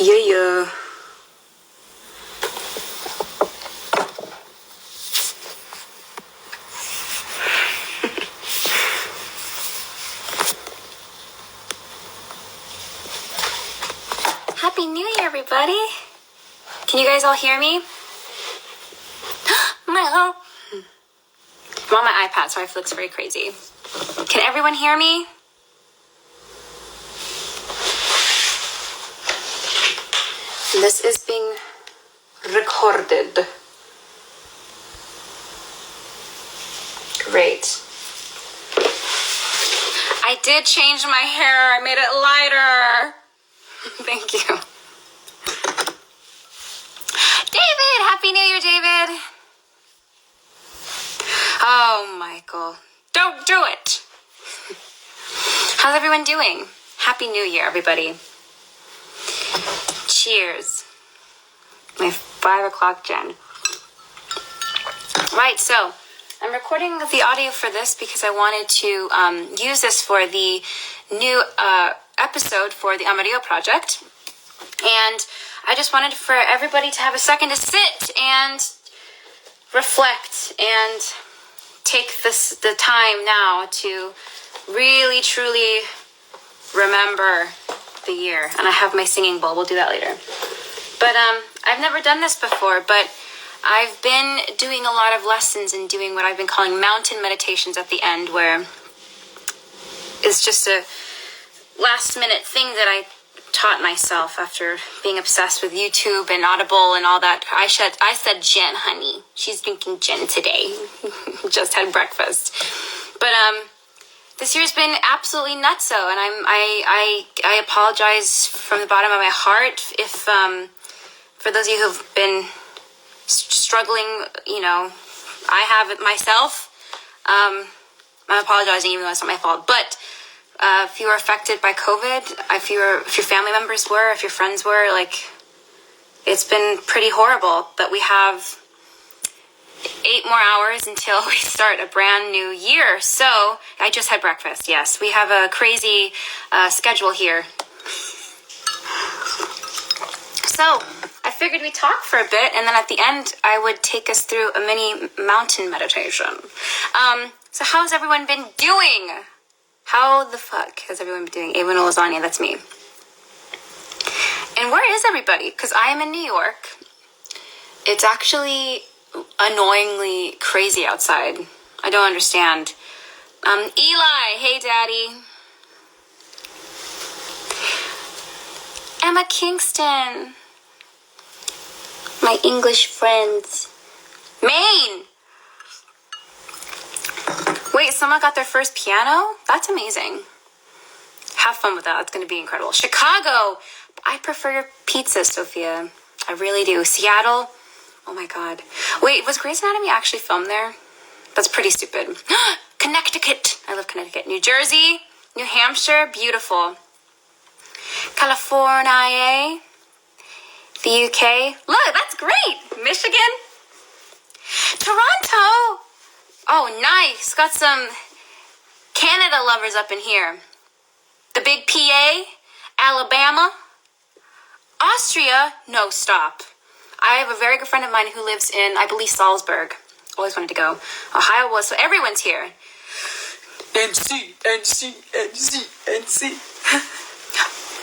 Yeah. Happy New Year, everybody. Can you guys all hear me? No. I'm on my iPad, so it looks very crazy. Can everyone hear me? This is being recorded. Great. I did change my hair. I made it lighter. Thank you. David! Happy New Year, David! Oh, Michael. Don't do it! How's everyone doing? Happy New Year, everybody. Cheers. My 5 o'clock gen. Right, so I'm recording the audio for this because I wanted to use this for the new episode for the Amarillo project. And I just wanted for everybody to have a second to sit and reflect and take the time now to really, truly remember the year. And I have my singing bowl. We'll do that later. But I've never done this before, but I've been doing a lot of lessons and doing what I've been calling mountain meditations at the end, where it's just a last minute thing that I taught myself after being obsessed with YouTube and Audible and all that. I said gin, honey. She's drinking gin today. Just had breakfast. But this year's been absolutely nutso, and I apologize from the bottom of my heart if for those of you who've been struggling, I have it myself. I'm apologizing even though it's not my fault. But if you were affected by COVID, if your family members were, if your friends were, it's been pretty horrible. But we have 8 more hours until we start a brand new year. So I just had breakfast. Yes, we have a crazy schedule here. So I figured we'd talk for a bit, and then at the end, I would take us through a mini mountain meditation. So how's everyone been doing? How the fuck has everyone been doing? Ava Lasagna, that's me. And where is everybody? Because I am in New York. It's actually annoyingly crazy outside. I don't understand. Eli, hey daddy. Emma Kingston. My English friends. Maine. Wait, someone got their first piano? That's amazing. Have fun with that. That's going to be incredible. Chicago. I prefer your pizza, Sophia. I really do. Seattle. Oh my God. Wait, was Grey's Anatomy actually filmed there? That's pretty stupid. Connecticut. I love Connecticut. New Jersey. New Hampshire. Beautiful. California. The UK. Look, that's great. Michigan. Toronto. Oh, nice. Got some Canada lovers up in here. The big PA. Alabama. Austria. No, stop. I have a very good friend of mine who lives in, I believe, Salzburg. Always wanted to go. Ohio was, so everyone's here. NC.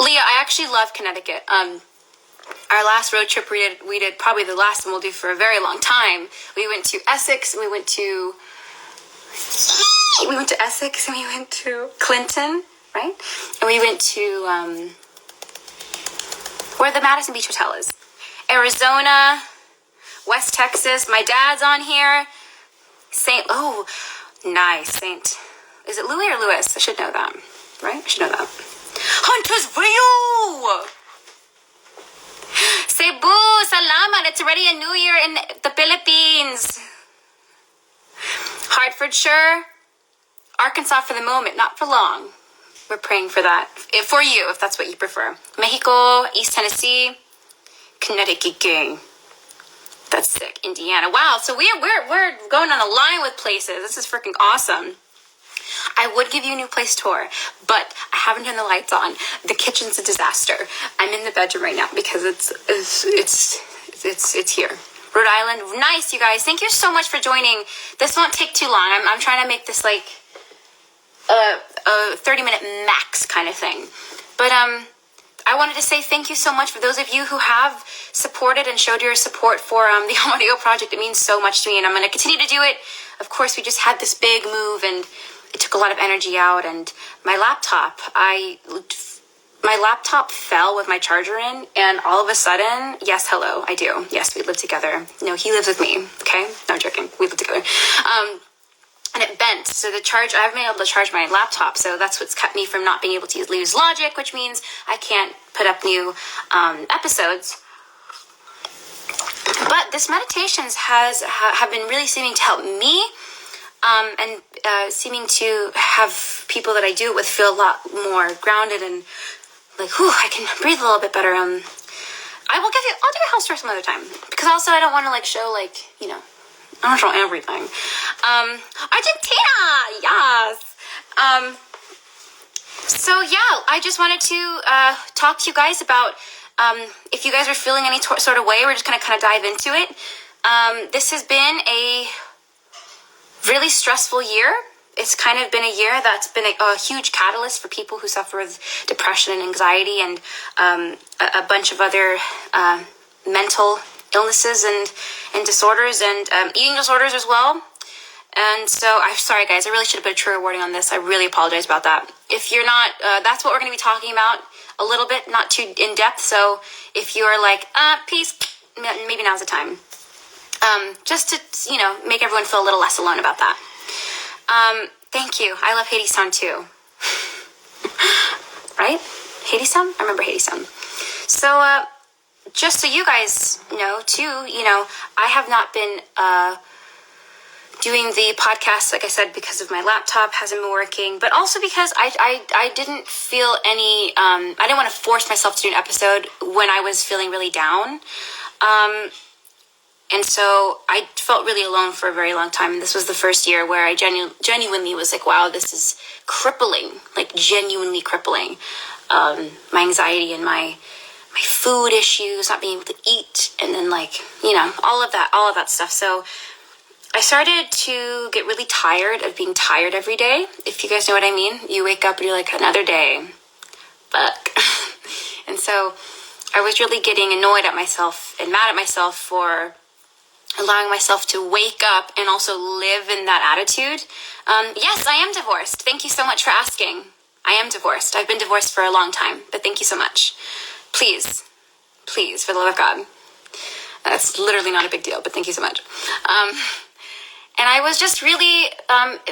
Leah, I actually love Connecticut. Our last road trip we did probably the last one we'll do for a very long time. We went to Essex, and we went to Essex, and we went to Clinton, right? And we went to where the Madison Beach Hotel is. Arizona, West Texas. My dad's on here. Oh, nice. Is it Louis or Louis? I should know that, right? I should know that. Huntersville! Cebu, salamat. It's already a new year in the Philippines. Hartfordshire, Arkansas for the moment, not for long. We're praying for that. For you, if that's what you prefer. Mexico, East Tennessee, Connecticut gang. That's sick. Indiana. Wow. So we're going on a line with places. This is freaking awesome. I would give you a new place tour, but I haven't turned the lights on. The kitchen's a disaster. I'm in the bedroom right now because it's here. Rhode Island, nice, you guys. Thank you so much for joining. This won't take too long. I'm trying to make this like a 30-minute max kind of thing. But I wanted to say thank you so much for those of you who have supported and showed your support for the audio project. It means so much to me, and I'm going to continue to do it. Of course, we just had this big move, and it took a lot of energy out. And my laptop fell with my charger in, and all of a sudden, yes, hello, I do. Yes, we live together. No, he lives with me. Okay, no, I'm joking. We live together. And it bent. So I haven't been able to charge my laptop. So that's what's kept me from not being able to use Logic, which means I can't put up new episodes. But this meditations have been really seeming to help me, and seeming to have people that I do it with feel a lot more grounded and like, whew, I can breathe a little bit better. I'll do a house tour some other time, because also I don't want to like show like, you know, I don't show everything. Argentina, yes. So yeah, I just wanted to talk to you guys about if you guys are feeling any sort of way. We're just gonna kind of dive into it. This has been a really stressful year. It's kind of been a year that's been a huge catalyst for people who suffer with depression and anxiety and a bunch of other mental illnesses and disorders and eating disorders as well. And so I'm sorry, guys. I really should have put a trigger warning on this. I really apologize about that. If you're not, that's what we're going to be talking about a little bit, not too in depth. So if you're like, peace, maybe now's the time. Just to, you know, make everyone feel a little less alone about that. Thank you. I love Hadestown too. Right? Hadestown? I remember Hadestown. So, just so you guys know too, you know, I have not been doing the podcast, like I said, because of my laptop hasn't been working, but also because I didn't feel any, I didn't want to force myself to do an episode when I was feeling really down. And so I felt really alone for a very long time. And this was the first year where I genuinely was like, wow, this is crippling, like genuinely crippling. My anxiety and my food issues, not being able to eat, and then like, you know, all of that stuff. So I started to get really tired of being tired every day. If you guys know what I mean, you wake up and you're like, another day, fuck. And so I was really getting annoyed at myself and mad at myself for allowing myself to wake up and also live in that attitude. Yes, I am divorced. Thank you so much for asking. I am divorced. I've been divorced for a long time, but thank you so much. Please, for the love of God. That's literally not a big deal, but thank you so much. And I was just really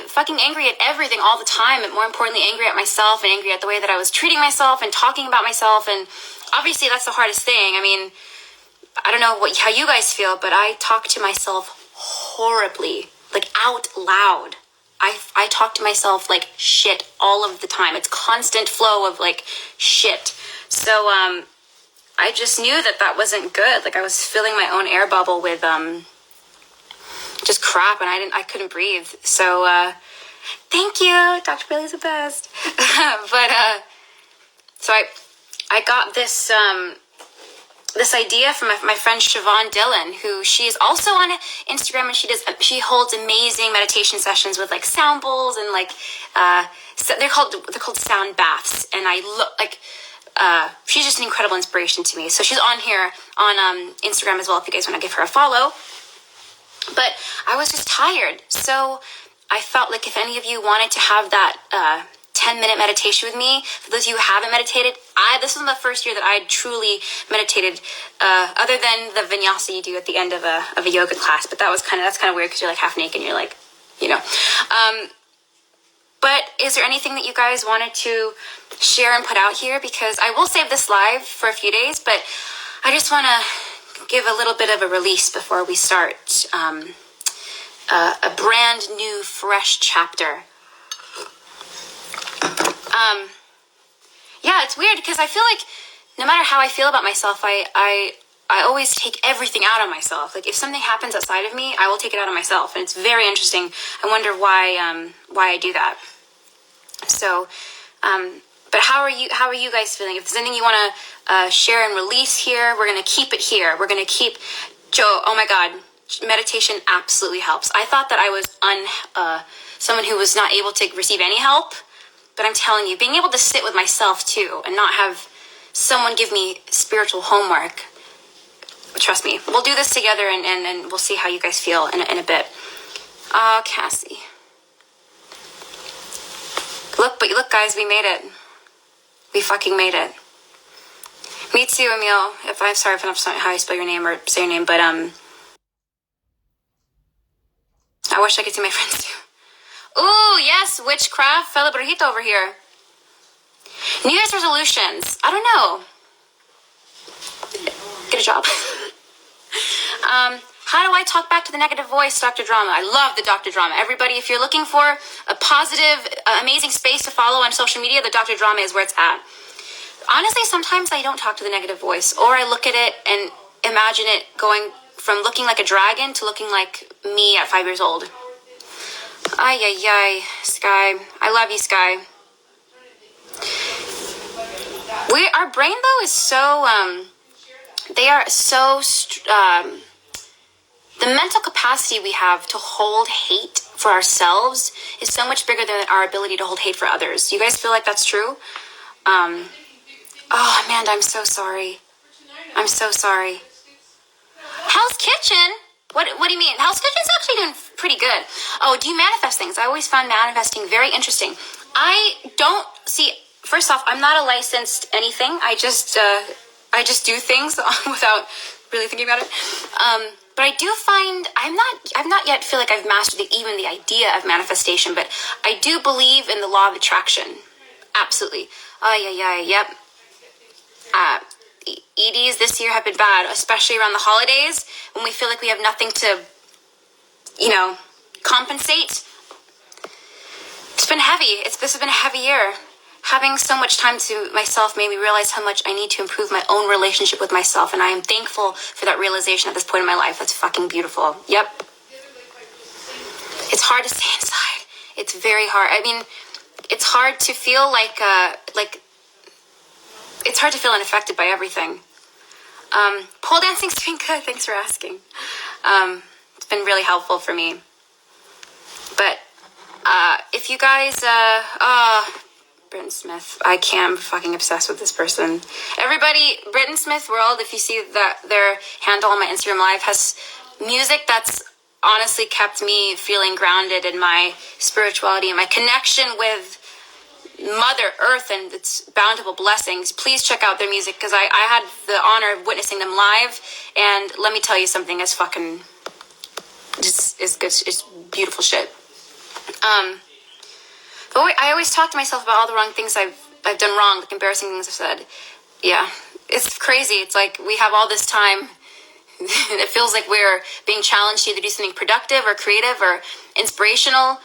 fucking angry at everything all the time, and more importantly, angry at myself and angry at the way that I was treating myself and talking about myself. And obviously that's the hardest thing. I mean, I don't know how you guys feel, but I talk to myself horribly, like out loud. I talk to myself like shit all of the time. It's constant flow of like shit. So I just knew that wasn't good. Like I was filling my own air bubble with just crap, and I couldn't breathe. So thank you, Dr. Bailey's the best. But so I got this this idea from my friend Siobhan Dillon, who she is also on Instagram, and she holds amazing meditation sessions with like sound bowls and like so they're called sound baths, and I look like she's just an incredible inspiration to me. So she's on here on Instagram as well if you guys want to give her a follow. But I was just tired, so I felt like if any of you wanted to have that 10-minute meditation with me, for those of you who haven't meditated, this was the first year that I truly meditated, other than the vinyasa you do at the end of a yoga class. But that's kind of weird because you're like half naked and you're like, you know. But is there anything that you guys wanted to share and put out here? Because I will save this live for a few days, but I just want to give a little bit of a release before we start a brand new, fresh chapter. Yeah, it's weird because I feel like no matter how I feel about myself, I always take everything out on myself. Like if something happens outside of me, I will take it out on myself, and it's very interesting. I wonder why I do that. So, but how are you guys feeling? If there's anything you want to share and release here, we're going to keep it here. We're going to keep Joe. Oh my God. Meditation absolutely helps. I thought that I was someone who was not able to receive any help, but I'm telling you, being able to sit with myself too and not have someone give me spiritual homework. Trust me, we'll do this together and we'll see how you guys feel in a bit. Cassie. Look, guys, we made it. We fucking made it. Me too, Emil. I'm sorry if I'm not how I spell your name or say your name, but I wish I could see my friends too. Ooh, yes, witchcraft. Fela Brujito over here. New Year's resolutions. I don't know. Get a job. How do I talk back to the negative voice, Dr. Drama? I love the Dr. Drama. Everybody, if you're looking for a positive, amazing space to follow on social media, the Dr. Drama is where it's at. Honestly, sometimes I don't talk to the negative voice, or I look at it and imagine it going from looking like a dragon to looking like me at 5 years old. Ay, ay, ay, Sky. I love you, Sky. Our brain, though, is so, they are so, the mental capacity we have to hold hate for ourselves is so much bigger than our ability to hold hate for others. Do you guys feel like that's true? Oh, Amanda, I'm so sorry. I'm so sorry. Hell's Kitchen? What do you mean? Hell's Kitchen's actually doing pretty good. Oh, do you manifest things? I always found manifesting very interesting. I don't see. First off, I'm not a licensed anything. I just do things without really thinking about it. But I do find I've not yet feel like I've mastered even the idea of manifestation, but I do believe in the law of attraction. Absolutely. Yep. EDs this year have been bad, especially around the holidays when we feel like we have nothing to, compensate. It's been heavy. This has been a heavy year. Having so much time to myself made me realize how much I need to improve my own relationship with myself, and I am thankful for that realization at this point in my life. That's fucking beautiful. Yep. It's hard to stay inside. It's very hard. I mean, it's hard to feel like it's hard to feel unaffected by everything. Pole dancing's doing good. Thanks for asking. It's been really helpful for me. But if you guys, Britton Smith, I'm fucking obsessed with this person. Everybody, Britton Smith World, if you see that their handle on my Instagram Live, has music that's honestly kept me feeling grounded in my spirituality and my connection with Mother Earth and its bountiful blessings. Please check out their music, because I had the honor of witnessing them live, and let me tell you something, it's fucking just is good. It's beautiful shit. But I always talk to myself about all the wrong things I've done wrong, like embarrassing things I've said. Yeah, it's crazy. It's like we have all this time. It feels like we're being challenged to either do something productive or creative or inspirational,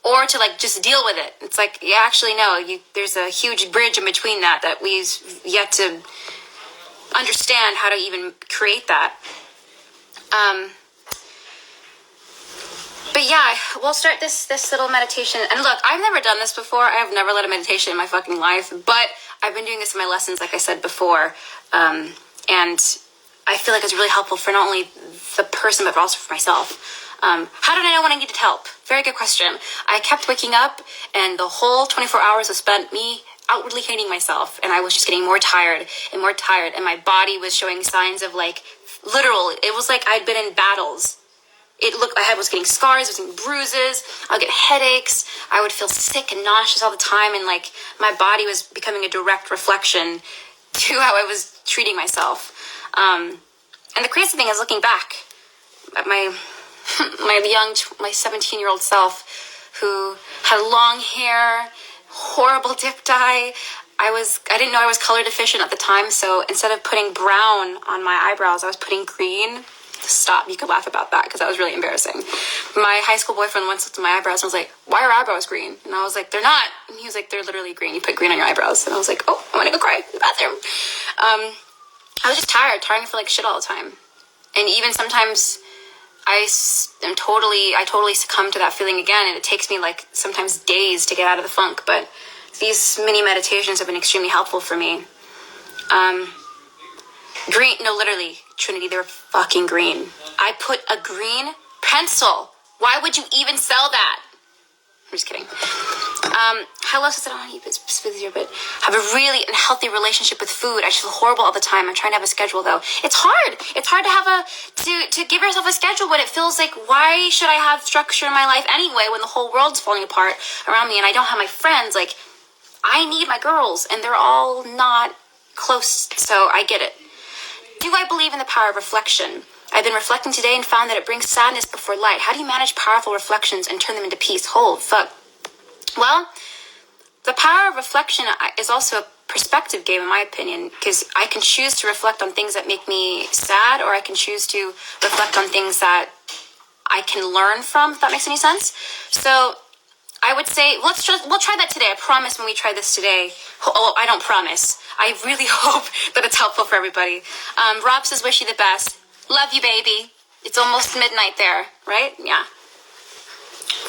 or to just deal with it. It's like, yeah, actually, no, there's a huge bridge in between that we've yet to understand how to even create that. But yeah, we'll start this little meditation. And look, I've never done this before. I've never led a meditation in my fucking life, but I've been doing this in my lessons, like I said before. And I feel like it's really helpful for not only the person, but also for myself. How did I know when I needed help? Very good question. I kept waking up, and the whole 24 hours was spent me outwardly hating myself, and I was just getting more tired, and my body was showing signs of literal. It was like I'd been in battles. I was getting scars, I was getting bruises, I would get headaches, I would feel sick and nauseous all the time, and my body was becoming a direct reflection to how I was treating myself. And the crazy thing is, looking back at my 17-year-old self, who had long hair, horrible dip dye. I didn't know I was color deficient at the time, so instead of putting brown on my eyebrows, I was putting green. Stop, you could laugh about that, because that was really embarrassing. My high school boyfriend once looked at my eyebrows and was like, "Why are eyebrows green?" And I was like, "They're not." And he was like, "They're literally green. You put green on your eyebrows." And I was like, "Oh, I'm gonna go cry in the bathroom." I was just tired to feel like shit all the time. And even sometimes I totally succumb to that feeling again, and it takes me like sometimes days to get out of the funk. But these mini meditations have been extremely helpful for me. Green, no, literally, Trinity, they were fucking green. I put a green pencil. Why would you even sell that? I'm just kidding. How else is it? I don't want to eat this here, but have a really healthy relationship with food. I just feel horrible all the time. I'm trying to have a schedule though. It's hard. It's hard to have to give yourself a schedule when it feels like, why should I have structure in my life anyway when the whole world's falling apart around me and I don't have my friends? Like, I need my girls and they're all not close, so I get it. Do I believe in the power of reflection? I've been reflecting today and found that it brings sadness before light. How do you manage powerful reflections and turn them into peace? Holy fuck. Well, the power of reflection is also a perspective game, in my opinion, because I can choose to reflect on things that make me sad, or I can choose to reflect on things that I can learn from, if that makes any sense. So I would say, we'll try that today. I promise when we try this today. Oh, I don't promise. I really hope that it's helpful for everybody. Rob says, wish you the best. Love you, baby. It's almost midnight there, right? Yeah.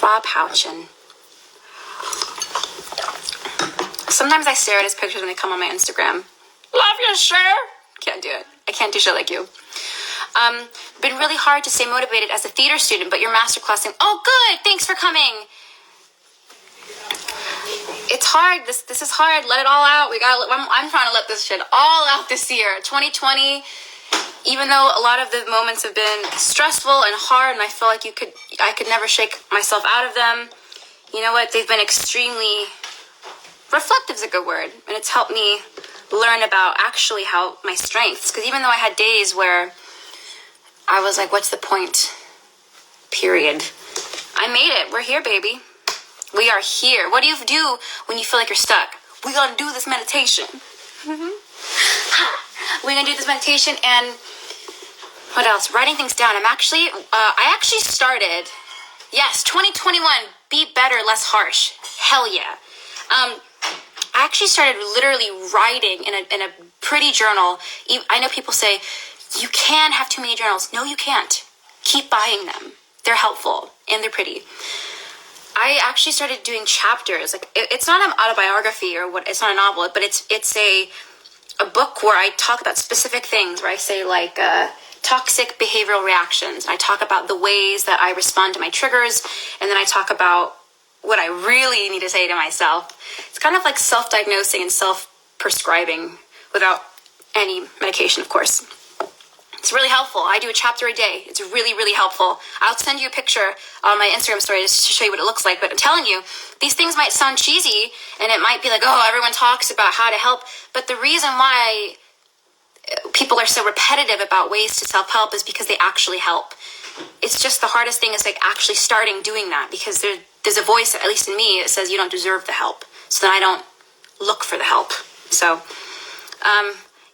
Rob Houchin. Sometimes I stare at his pictures when they come on my Instagram. Love you, sure. Can't do it. I can't do shit like you. Been really hard to stay motivated as a theater student, but your masterclass. Oh, good. Thanks for coming. It's hard. This is hard. Let it all out. I'm trying to let this shit all out this year. 2020. Even though a lot of the moments have been stressful and hard, and I feel like I could never shake myself out of them. You know what? They've been extremely reflective is a good word, and it's helped me learn about actually how my strengths. Because even though I had days where I was like, "What's the point?" Period. I made it. We're here, baby. We are here. What do you do when you feel like you're stuck? We're gonna do this meditation. We're gonna do this meditation, and what else? Writing things down. I actually started, yes, 2021, be better, less harsh. Hell yeah. I actually started literally writing in a pretty journal. I know people say, you can't have too many journals. No, you can't. Keep buying them. They're helpful, and they're pretty. I actually started doing chapters. Like, it's not an autobiography it's not a novel, but it's a book where I talk about specific things, where I say like toxic behavioral reactions. And I talk about the ways that I respond to my triggers, and then I talk about what I really need to say to myself. It's kind of like self-diagnosing and self-prescribing without any medication, of course. It's really helpful. I do a chapter a day. It's really, really helpful. I'll send you a picture on my Instagram story just to show you what it looks like. But I'm telling you, these things might sound cheesy, and it might be like, oh, everyone talks about how to help. But the reason why people are so repetitive about ways to self-help is because they actually help. It's just the hardest thing is like actually starting doing that, because there's a voice, at least in me, that says you don't deserve the help. So then I don't look for the help. So,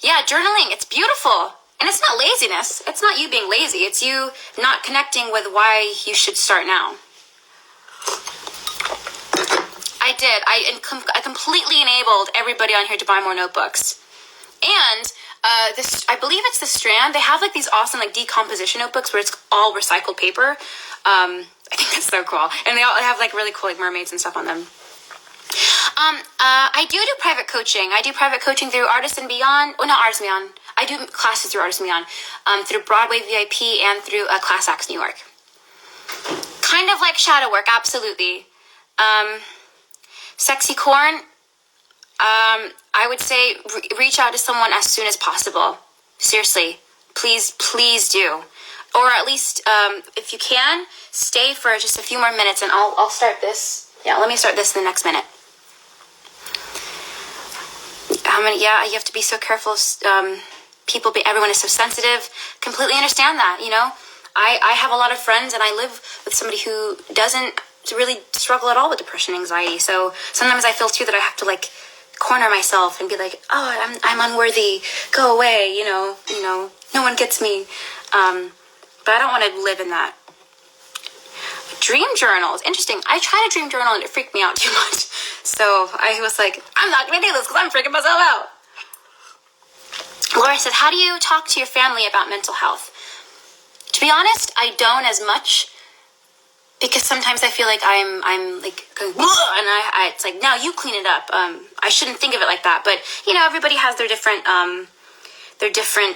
yeah, journaling, it's beautiful. And it's not laziness. It's not you being lazy. It's you not connecting with why you should start now. I did. I completely enabled everybody on here to buy more notebooks. And I believe it's the Strand. They have like these awesome like decomposition notebooks where it's all recycled paper. I think that's so cool. And they all have like really cool like mermaids and stuff on them. I do private coaching. I do private coaching through Artists and Beyond. Oh, not Artists and Beyond. I do classes through Artists and Beyond, through Broadway VIP and through Class Acts New York. Kind of like shadow work, absolutely. Sexy Corn, I would say reach out to someone as soon as possible. Seriously, please do. Or at least, if you can, stay for just a few more minutes, and I'll start this. Yeah, let me start this in the next minute. You have to be so careful. Everyone is so sensitive. Completely understand that, you know. I have a lot of friends, and I live with somebody who doesn't really struggle at all with depression and anxiety. So sometimes I feel too that I have to like corner myself and be like, oh, I'm unworthy. Go away, you know, no one gets me. But I don't want to live in that. Dream journals, interesting. I tried a dream journal and it freaked me out too much. So I was like, I'm not going to do this because I'm freaking myself out. Laura said, how do you talk to your family about mental health? To be honest, I don't as much, because sometimes I feel like I'm like going, and it's like, no, you clean it up. I shouldn't think of it like that. But everybody has their different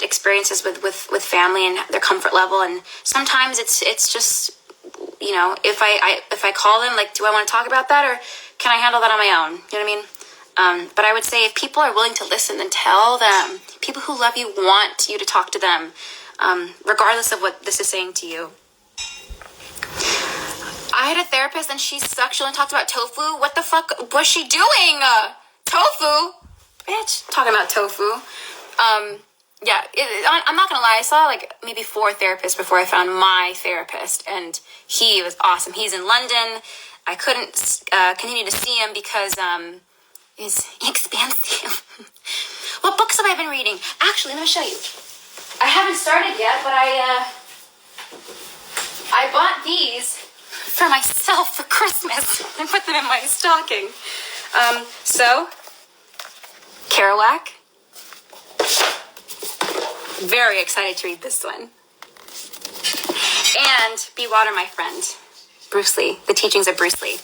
experiences with family and their comfort level, and sometimes it's just, if I call them, like, do I want to talk about that, or can I handle that on my own? You know what I mean? But I would say if people are willing to listen, then tell them. People who love you want you to talk to them, regardless of what this is saying to you. I had a therapist and she sucked. She only talked about tofu. What the fuck was she doing? Tofu? Bitch. Talking about tofu. Yeah, I'm not gonna lie. I saw like maybe 4 therapists before I found my therapist, and he was awesome. He's in London. I couldn't continue to see him because he's expensive. What books have I been reading? Actually, let me show you. I haven't started yet, but I bought these for myself for Christmas and put them in my stocking. So, Kerouac. Very excited to read this one. And Be Water, My Friend. Bruce Lee, The Teachings of Bruce Lee.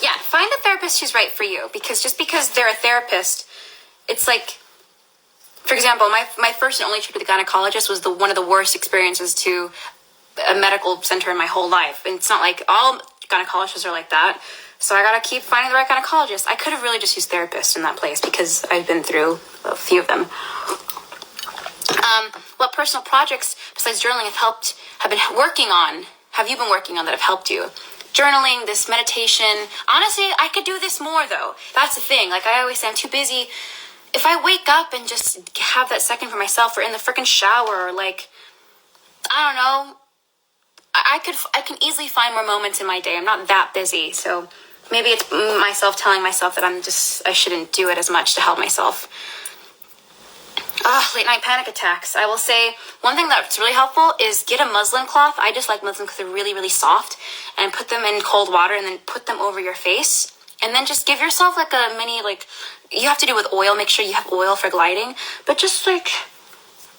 Yeah, find a therapist who's right for you, because just because they're a therapist, it's like, for example, my first and only trip to the gynecologist was one of the worst experiences to a medical center in my whole life. And it's not like all gynecologists are like that. So I gotta keep finding the right gynecologist. I could have really just used therapists in that place because I've been through a few of them. What personal projects besides journaling have been working on? Have you been working on that have helped you? Journaling, this meditation. Honestly, I could do this more though. That's the thing. Like I always say, I'm too busy. If I wake up and just have that second for myself, or in the freaking shower, or like, I don't know, I can easily find more moments in my day. I'm not that busy. So maybe it's myself telling myself that I shouldn't do it as much to help myself. Late night panic attacks. I will say one thing that's really helpful is get a muslin cloth. I just like muslin because they're really, really soft, and put them in cold water and then put them over your face. And then just give yourself like a mini, like, you have to do with oil. Make sure you have oil for gliding, but just like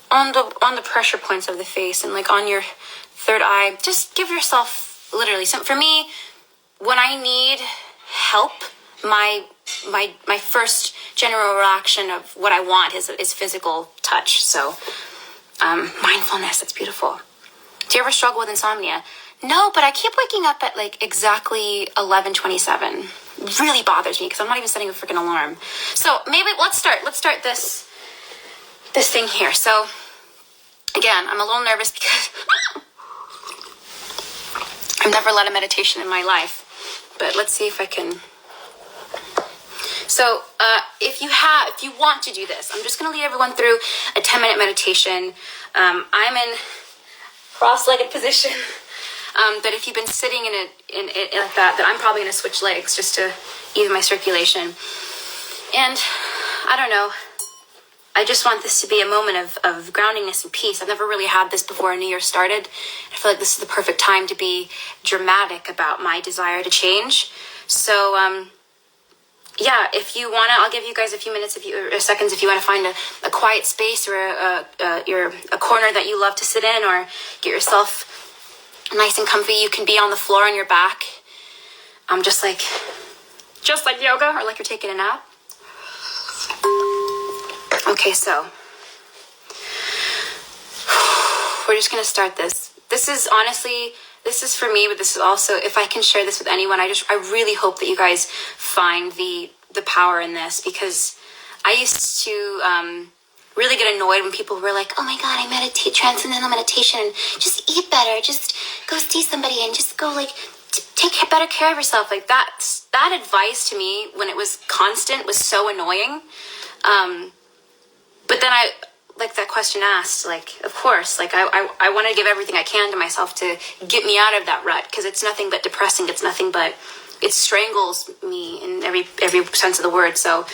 on the pressure points of the face and like on your third eye. Just give yourself literally some. For me, when I need help, my first general reaction of what I want is physical touch. So mindfulness, that's beautiful. Do you ever struggle with insomnia? No, but I keep waking up at like exactly 11:27. Really bothers me because I'm not even setting a freaking alarm. So maybe let's start this thing here. So again, I'm a little nervous because I've never led a meditation in my life, but let's see if I can. So if you want to do this, I'm just going to lead everyone through a 10-minute meditation. I'm in cross-legged position, but if you've been sitting in like that, then I'm probably going to switch legs just to even my circulation. And I don't know, I just want this to be a moment of groundingness and peace. I've never really had this before a new year started. I feel like this is the perfect time to be dramatic about my desire to change. So, yeah, if you want to, I'll give you guys a few minutes, or seconds, if you want to find a quiet space, or a corner that you love to sit in, or get yourself nice and comfy. You can be on the floor on your back, just like yoga, or like you're taking a nap. Okay, so we're just gonna start this. This is for me, but this is also, if I can share this with anyone, I really hope that you guys find the power in this, because I used to really get annoyed when people were like, oh my God, I meditate, transcendental meditation, and just eat better, just go see somebody and just go like, take better care of yourself. Like that advice to me, when it was constant, was so annoying. But then like that question asked, like, of course, like I want to give everything I can to myself to get me out of that rut, because it's nothing but depressing. It strangles me in every sense of the word. So,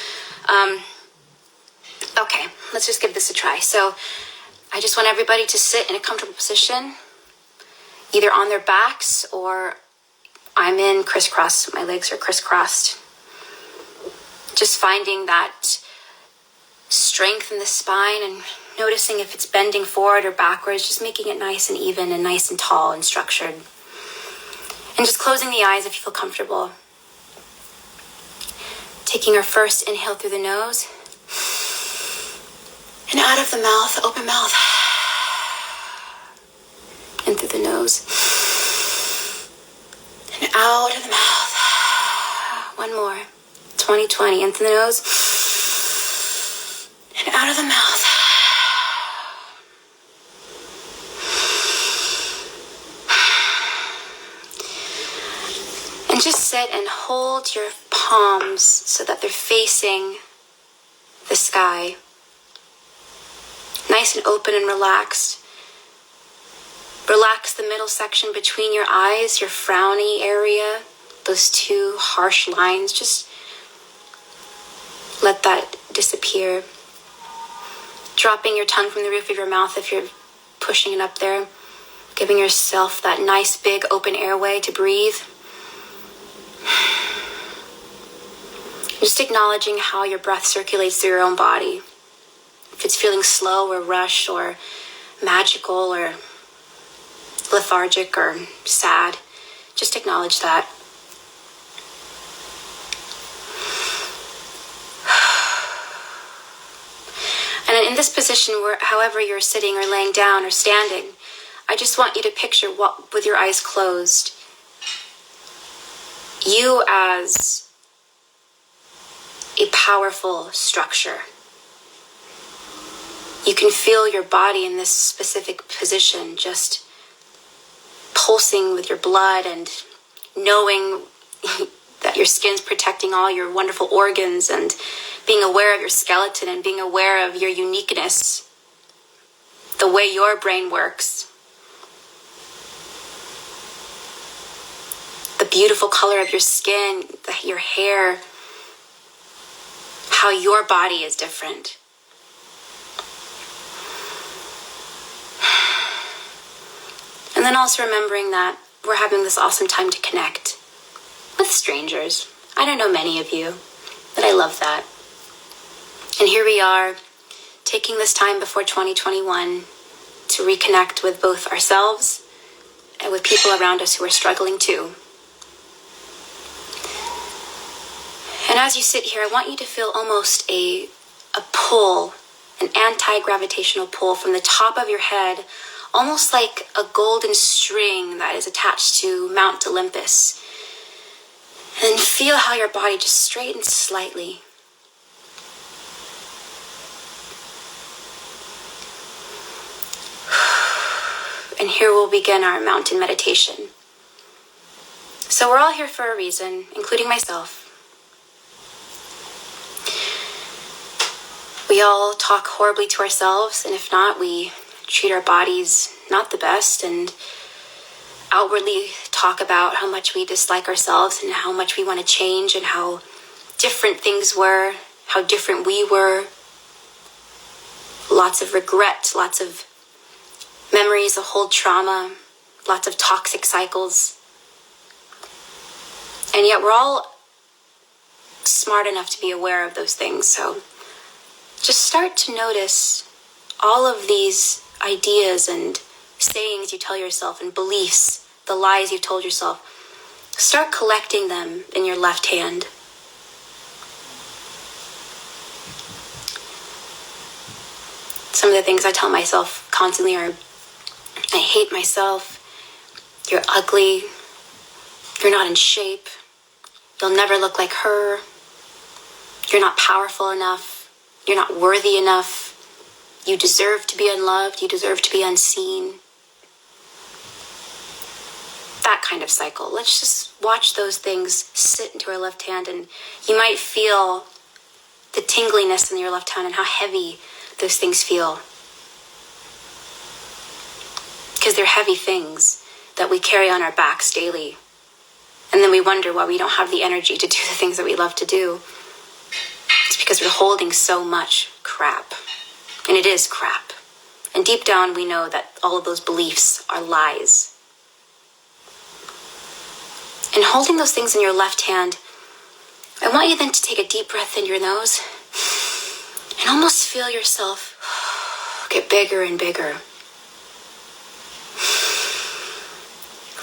okay, let's just give this a try. So I just want everybody to sit in a comfortable position, either on their backs, or I'm in crisscross. My legs are crisscrossed. Just finding that strength in the spine and noticing if it's bending forward or backwards, just making it nice and even and nice and tall and structured. And just closing the eyes if you feel comfortable. Taking our first inhale through the nose. And out of the mouth, open mouth. In through the nose. And out of the mouth. One more. 2020. In through the nose. And out of the mouth. And just sit and hold your palms so that they're facing the sky. Nice and open and relaxed. Relax the middle section between your eyes, your frowny area, those two harsh lines. Just let that disappear. Dropping your tongue from the roof of your mouth if you're pushing it up there. Giving yourself that nice big open airway to breathe. Just acknowledging how your breath circulates through your own body. If it's feeling slow or rushed or magical or lethargic or sad, just acknowledge that. And in this position, where, however you're sitting or laying down or standing, I just want you to picture what, with your eyes closed, you as a powerful structure. You can feel your body in this specific position, just pulsing with your blood and knowing that your skin's protecting all your wonderful organs, and being aware of your skeleton and being aware of your uniqueness, the way your brain works, the beautiful color of your skin, your hair, how your body is different. And then also remembering that we're having this awesome time to connect with strangers. I don't know many of you, but I love that. And here we are, taking this time before 2021 to reconnect with both ourselves and with people around us who are struggling too. And as you sit here, I want you to feel almost a pull, an anti-gravitational pull from the top of your head, almost like a golden string that is attached to Mount Olympus. And feel how your body just straightens slightly. And here we'll begin our mountain meditation. So we're all here for a reason, including myself. We all talk horribly to ourselves, and if not, we treat our bodies not the best and outwardly talk about how much we dislike ourselves and how much we want to change and how different things were, how different we were. Lots of regret, lots of memories of hold trauma, lots of toxic cycles. And yet we're all smart enough to be aware of those things. So just start to notice all of these ideas and sayings you tell yourself and beliefs, the lies you've told yourself. Start collecting them in your left hand. Some of the things I tell myself constantly are, I hate myself, you're ugly, you're not in shape, you'll never look like her, you're not powerful enough, you're not worthy enough, you deserve to be unloved, you deserve to be unseen. That kind of cycle. Let's just watch those things sit into our left hand, and you might feel the tingliness in your left hand and how heavy those things feel. Because they're heavy things that we carry on our backs daily. And then we wonder why we don't have the energy to do the things that we love to do. It's because we're holding so much crap. And it is crap. And deep down we know that all of those beliefs are lies. And holding those things in your left hand, I want you then to take a deep breath in your nose and almost feel yourself get bigger and bigger.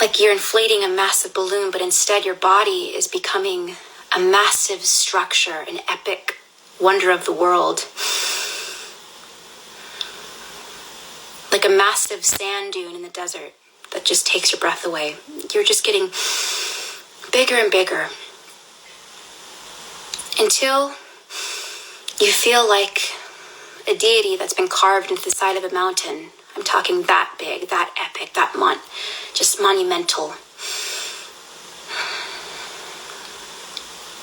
Like you're inflating a massive balloon, but instead your body is becoming a massive structure, an epic wonder of the world. Like a massive sand dune in the desert that just takes your breath away. You're just getting bigger and bigger until you feel like a deity that's been carved into the side of a mountain. I'm talking that big, that epic, just monumental.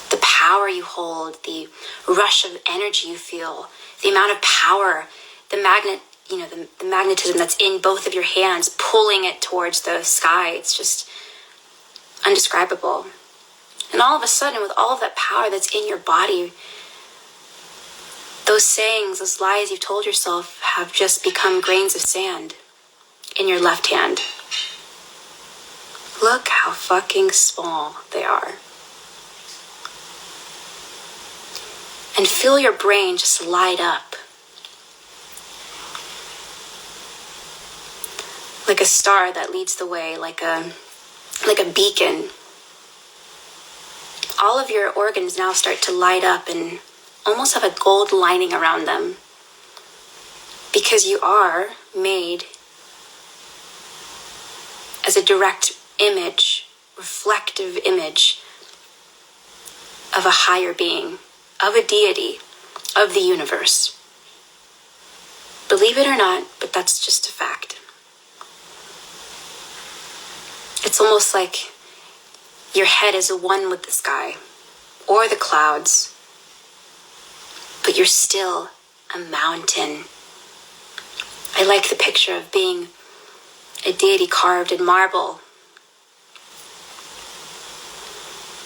The power you hold, the rush of energy you feel, the amount of power, the magnetism that's in both of your hands, pulling it towards the sky. It's just undescribable. And all of a sudden, with all of that power that's in your body, those sayings, those lies you've told yourself have just become grains of sand in your left hand. Look how fucking small they are. And feel your brain just light up. Like a star that leads the way, like a beacon. All of your organs now start to light up and almost have a gold lining around them. Because you are made as a direct image, reflective image of a higher being, of a deity, of the universe. Believe it or not, but that's just a fact. It's almost like your head is one with the sky or the clouds, but you're still a mountain. I like the picture of being a deity carved in marble.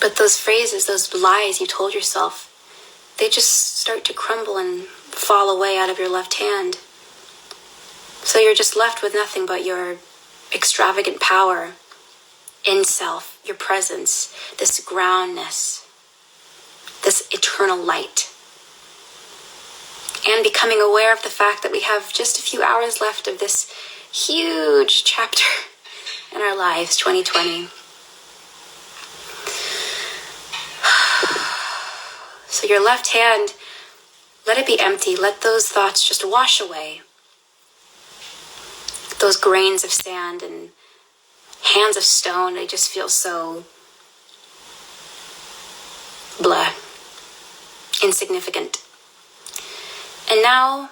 But those phrases, those lies you told yourself, they just start to crumble and fall away out of your left hand. So you're just left with nothing but your extravagant power in self, your presence, this groundness, this eternal light. And becoming aware of the fact that we have just a few hours left of this huge chapter in our lives, 2020. So your left hand, let it be empty. Let those thoughts just wash away. Those grains of sand and hands of stone, they just feel so blah, insignificant. And now,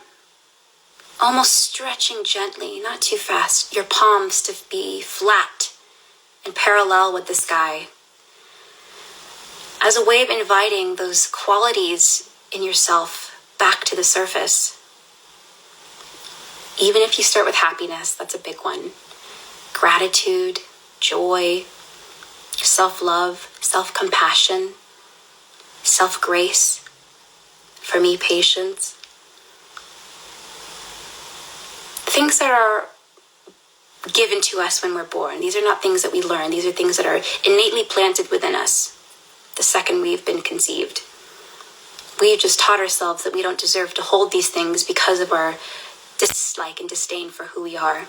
almost stretching gently, not too fast, your palms to be flat and parallel with the sky. As a way of inviting those qualities in yourself back to the surface. Even if you start with happiness, that's a big one. Gratitude, joy, self-love, self-compassion, self-grace, for me, patience. Things that are given to us when we're born. These are not things that we learn. These are things that are innately planted within us the second we've been conceived. We've just taught ourselves that we don't deserve to hold these things because of our dislike and disdain for who we are.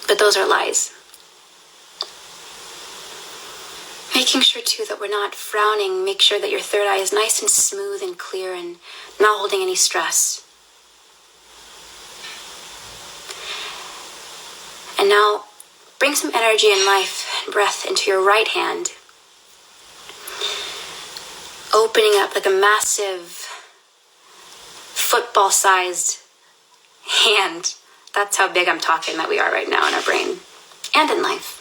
But those are lies. Making sure too that we're not frowning. Make sure that your third eye is nice and smooth and clear and not holding any stress. And now bring some energy and life and breath into your right hand. Opening up like a massive football-sized hand. That's how big I'm talking that we are right now in our brain and in life.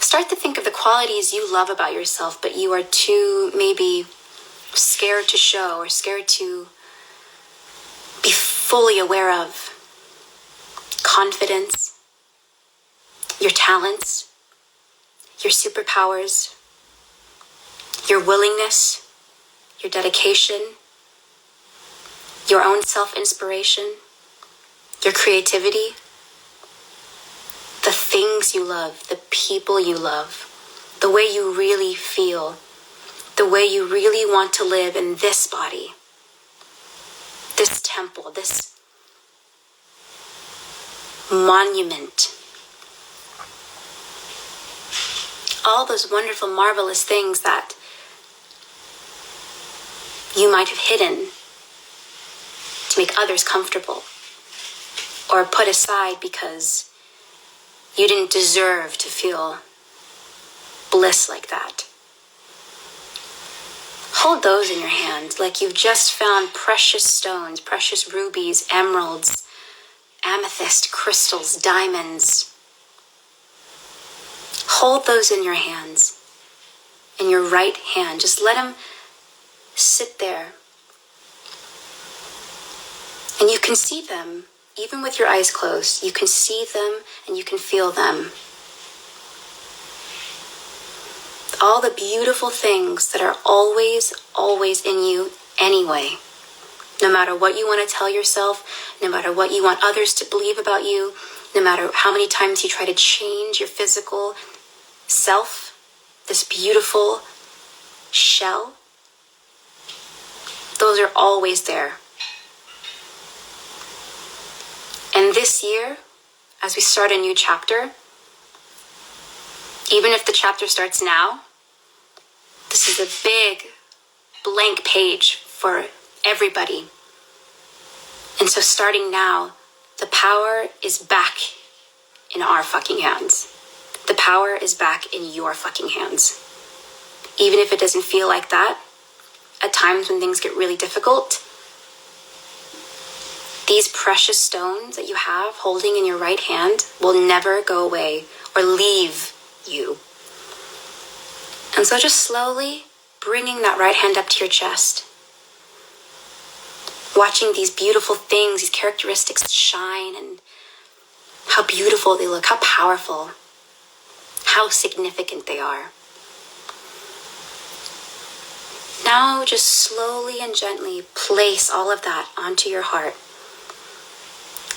Start to think of the qualities you love about yourself, but you are too maybe scared to show or scared to be fully aware of. Confidence, your talents, your superpowers, your willingness, your dedication, your own self-inspiration, your creativity, the things you love, the people you love, the way you really feel, the way you really want to live in this body, this temple, this monument. All those wonderful, marvelous things that you might have hidden to make others comfortable, or put aside because you didn't deserve to feel bliss like that. Hold those in your hand like you've just found precious stones, precious rubies, emeralds, amethyst, crystals, diamonds. Hold those in your hands, in your right hand. Just let them sit there. And you can see them, even with your eyes closed. You can see them and you can feel them. All the beautiful things that are always, always in you anyway. No matter what you want to tell yourself, no matter what you want others to believe about you, no matter how many times you try to change your physical self, this beautiful shell, those are always there. And this year, as we start a new chapter, even if the chapter starts now, this is a big blank page for everybody. And so starting now, the power is back in our fucking hands. The power is back in your fucking hands. Even if it doesn't feel like that, at times when things get really difficult, these precious stones that you have holding in your right hand will never go away or leave you. And so just slowly bringing that right hand up to your chest, watching these beautiful things, these characteristics shine, and how beautiful they look, how powerful, how significant they are. Now just slowly and gently place all of that onto your heart,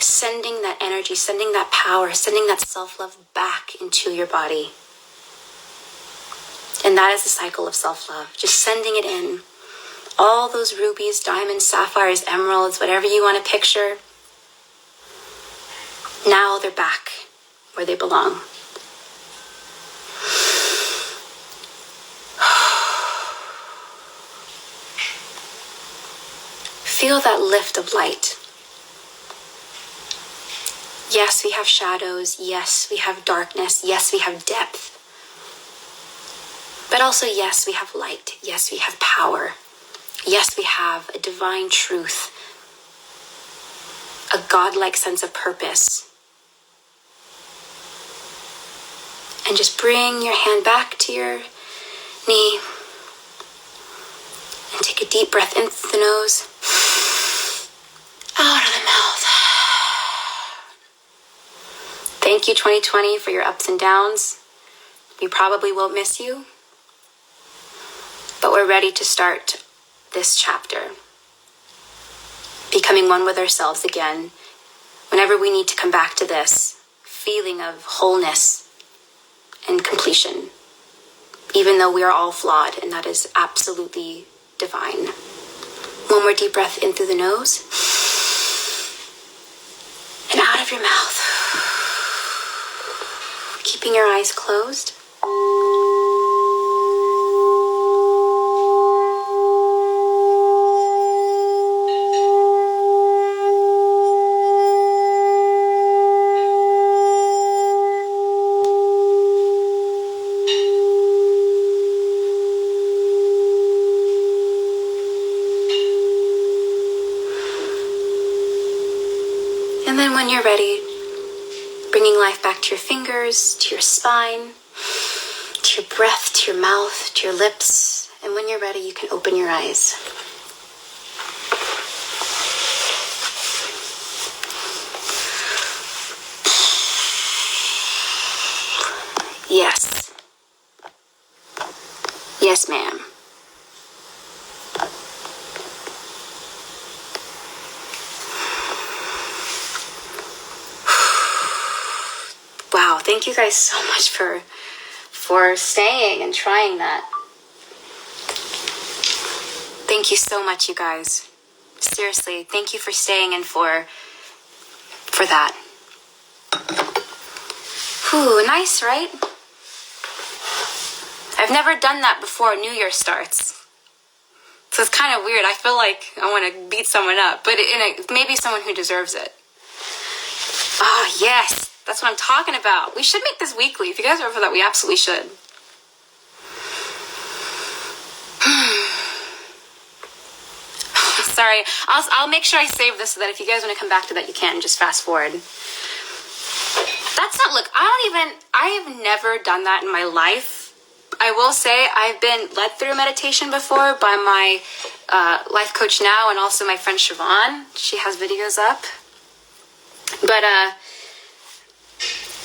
sending that energy, sending that power, sending that self-love back into your body. And that is the cycle of self-love, just sending it in. All those rubies, diamonds, sapphires, emeralds, whatever you want to picture, now they're back where they belong. Feel that lift of light. Yes, we have shadows. Yes, we have darkness. Yes, we have depth. But also, yes, we have light. Yes, we have power. Yes, we have a divine truth, a godlike sense of purpose. And just bring your hand back to your knee and take a deep breath in through the nose, out of the mouth. Thank you, 2020, for your ups and downs. We probably won't miss you, but we're ready to start this chapter, becoming one with ourselves again, whenever we need to come back to this feeling of wholeness and completion, even though we are all flawed, and that is absolutely divine. One more deep breath in through the nose and out of your mouth, keeping your eyes closed. And then when you're ready, bringing life back to your fingers, to your spine, to your breath, to your mouth, to your lips. And when you're ready, you can open your eyes. Yes. Yes, ma'am. Wow, thank you guys so much for staying and trying that. Thank you so much, you guys. Seriously, thank you for staying and for that. Whew, nice, right? I've never done that before New Year starts. So it's kind of weird. I feel like I want to beat someone up, but maybe someone who deserves it. Oh, yes. That's what I'm talking about. We should make this weekly. If you guys are for that, we absolutely should. Sorry. I'll make sure I save this so that if you guys want to come back to that, you can. Just fast forward. That's not, look, I have never done that in my life. I will say I've been led through meditation before by my life coach now, and also my friend Siobhan. She has videos up. But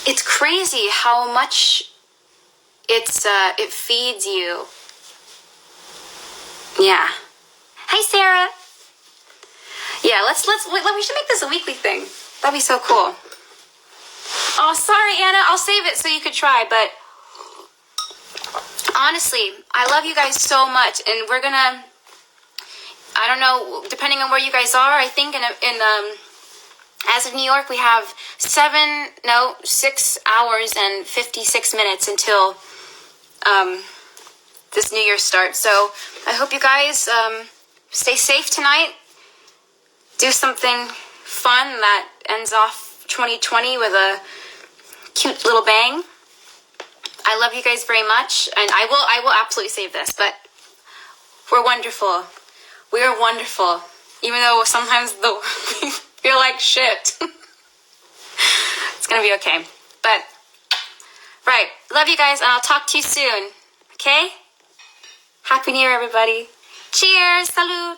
it's crazy how much it feeds you. Yeah. Hi, Sarah. Yeah, we should make this a weekly thing. That'd be so cool. Oh, sorry, Anna. I'll save it so you could try, but honestly, I love you guys so much, and we're gonna, I don't know, depending on where you guys are, I think as of New York, we have 6 hours and 56 minutes until this New Year starts. So I hope you guys stay safe tonight. Do something fun that ends off 2020 with a cute little bang. I love you guys very much, and I will absolutely save this, but we're wonderful. We are wonderful, even though sometimes we feel like shit. It's gonna be okay. But, right, love you guys, and I'll talk to you soon, okay? Happy New Year, everybody. Cheers, salud.